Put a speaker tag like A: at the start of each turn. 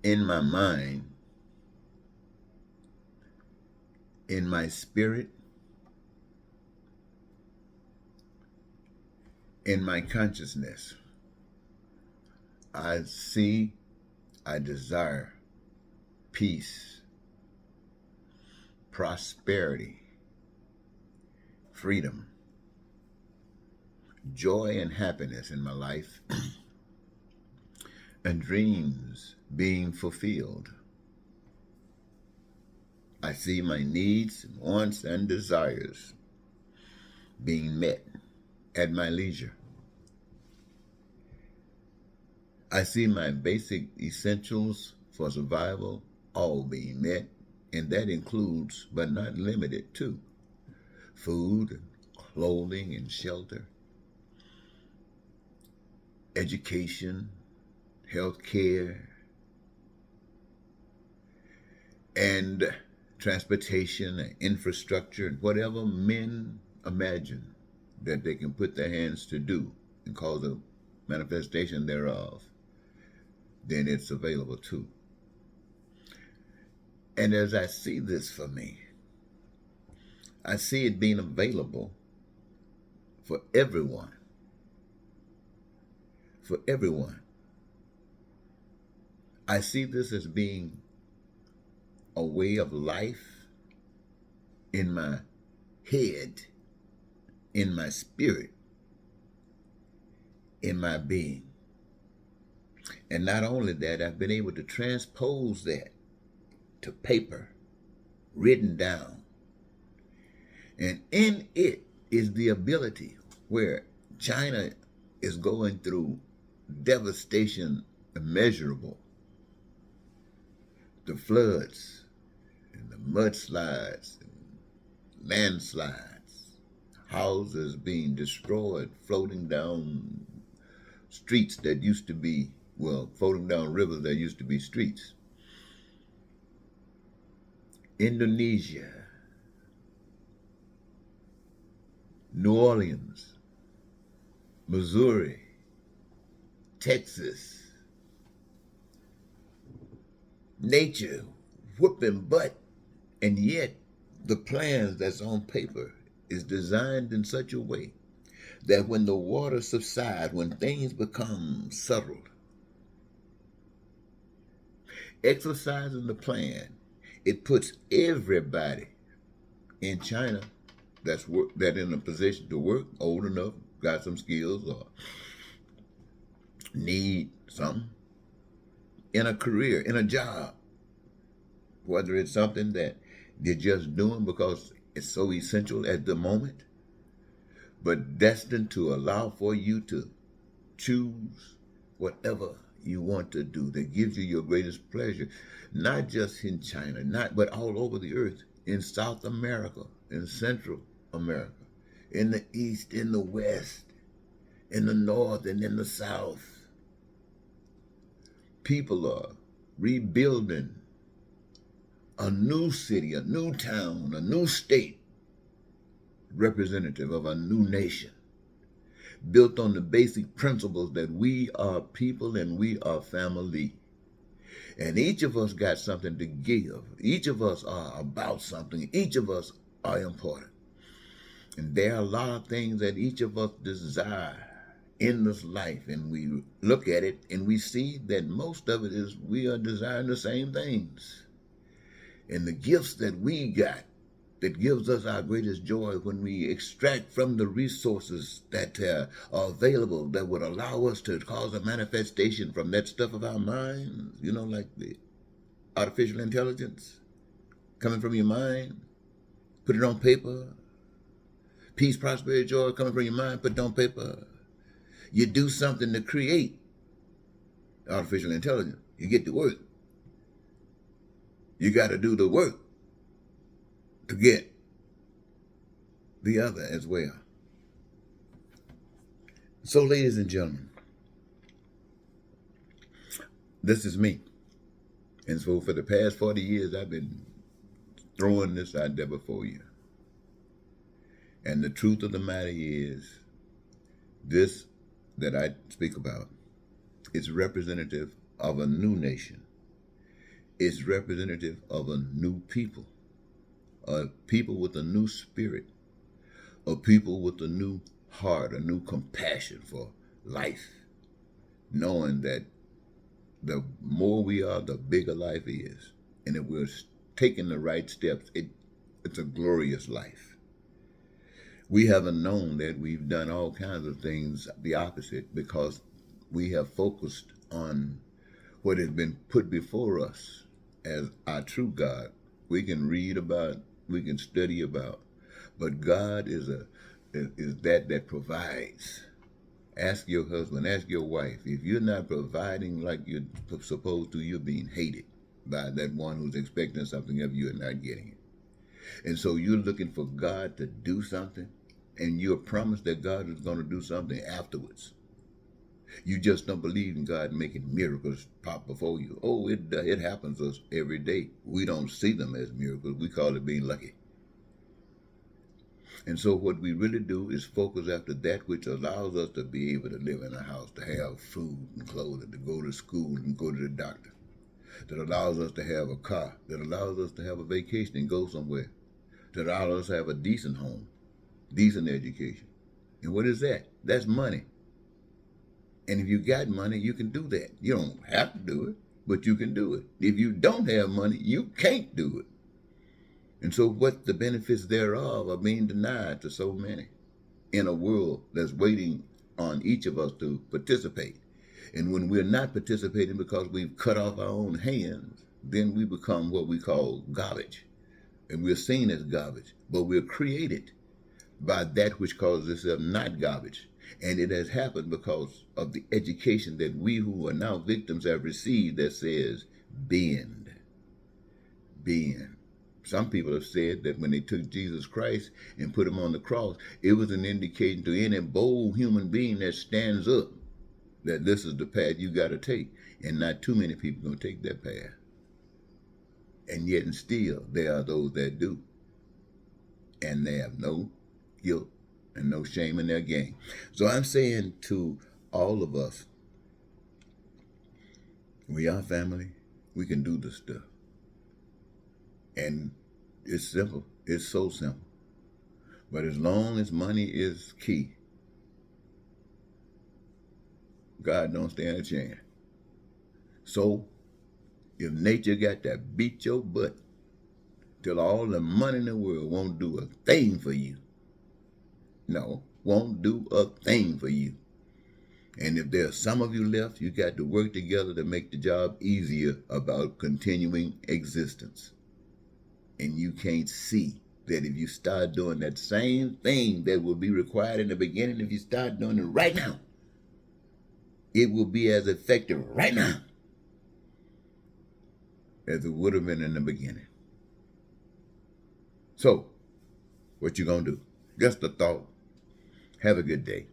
A: in my mind, in my spirit, in my consciousness. I see, I desire peace, prosperity, freedom, joy, and happiness in my life, and dreams being fulfilled. I see my needs, wants, and desires being met at my leisure. I see my basic essentials for survival all being met, and that includes, but not limited to, food, clothing, and shelter, education, health care, and transportation and infrastructure, and whatever men imagine that they can put their hands to do and cause a manifestation thereof, then it's available too. And as I see this for me, I see it being available for everyone. For everyone. I see this as being a way of life in my head, in my spirit, in my being. And not only that, I've been able to transpose that to paper, written down. And in it is the ability where China is going through devastation immeasurable. The floods and the mudslides and landslides, houses being destroyed, floating down streets that used to be, floating down rivers that used to be streets. Indonesia, New Orleans, Missouri, Texas. Nature whooping butt, and yet the plans that's on paper is designed in such a way that when the water subsides, when things become settled, exercising the plan, it puts everybody in China that in a position to work, old enough, got some skills, or need something, in a career, in a job, whether it's something that they're just doing because it's so essential at the moment, but destined to allow for you to choose whatever you want to do that gives you your greatest pleasure, not just in China, but all over the earth, in South America, in Central America, in the East, in the West, in the North, and in the South. People are rebuilding a new city, a new town, a new state, representative of a new nation, built on the basic principles that we are people and we are family. And each of us got something to give. Each of us are about something. Each of us are important. And there are a lot of things that each of us desire in this life. And we look at it and we see that most of it is we are desiring the same things. And the gifts that we got that gives us our greatest joy when we extract from the resources that are available that would allow us to cause a manifestation from that stuff of our minds, like the artificial intelligence coming from your mind, put it on paper. Peace, prosperity, joy coming from your mind, put it on paper. You do something to create artificial intelligence. You get to work. You got to do the work to get the other as well. So, ladies and gentlemen, this is me. And so for the past 40 years, I've been throwing this idea before you. And the truth of the matter is, this that I speak about is representative of a new nation. is representative of a new people, a people with a new spirit, a people with a new heart, a new compassion for life, knowing that the more we are, the bigger life is. And if we're taking the right steps, it's a glorious life. We haven't known that we've done all kinds of things the opposite because we have focused on what has been put before us as our true God. We can read about, we can study about, but God is that provides. Ask your husband, ask your wife. If you're not providing like you're supposed to, you're being hated by that one who's expecting something of you and not getting it. And so you're looking for God to do something, and you're promised that God is going to do something afterwards. You just don't believe in God making miracles pop before you. Oh, it happens to us every day. We don't see them as miracles. We call it being lucky. And so what we really do is focus after that which allows us to be able to live in a house, to have food and clothing, to go to school and go to the doctor, that allows us to have a car, that allows us to have a vacation and go somewhere, that allows us to have a decent home, decent education. And what is that? That's money. And if you got money, you can do that. You don't have to do it, but you can do it. If you don't have money, you can't do it. And so what the benefits thereof are being denied to so many in a world that's waiting on each of us to participate. And when we're not participating because we've cut off our own hands, then we become what we call garbage. And we're seen as garbage, but we're created by that which calls itself not garbage. And it has happened because of the education that we who are now victims have received that says, bend. Some people have said that when they took Jesus Christ and put him on the cross, it was an indication to any bold human being that stands up that this is the path you got to take. And not too many people are going to take that path. And yet and still, there are those that do. And they have no guilt and no shame in their game. So I'm saying to all of us, we are family. We can do this stuff. And it's simple. It's so simple. But as long as money is key, God don't stand a chance. So if nature got to beat your butt till all the money in the world won't do a thing for you, no, won't do a thing for you. And if there's some of you left, you got to work together to make the job easier about continuing existence. And you can't see that if you start doing that same thing that will be required in the beginning, if you start doing it right now, it will be as effective right now as it would have been in the beginning. So, what you gonna do? Just a thought. Have a good day.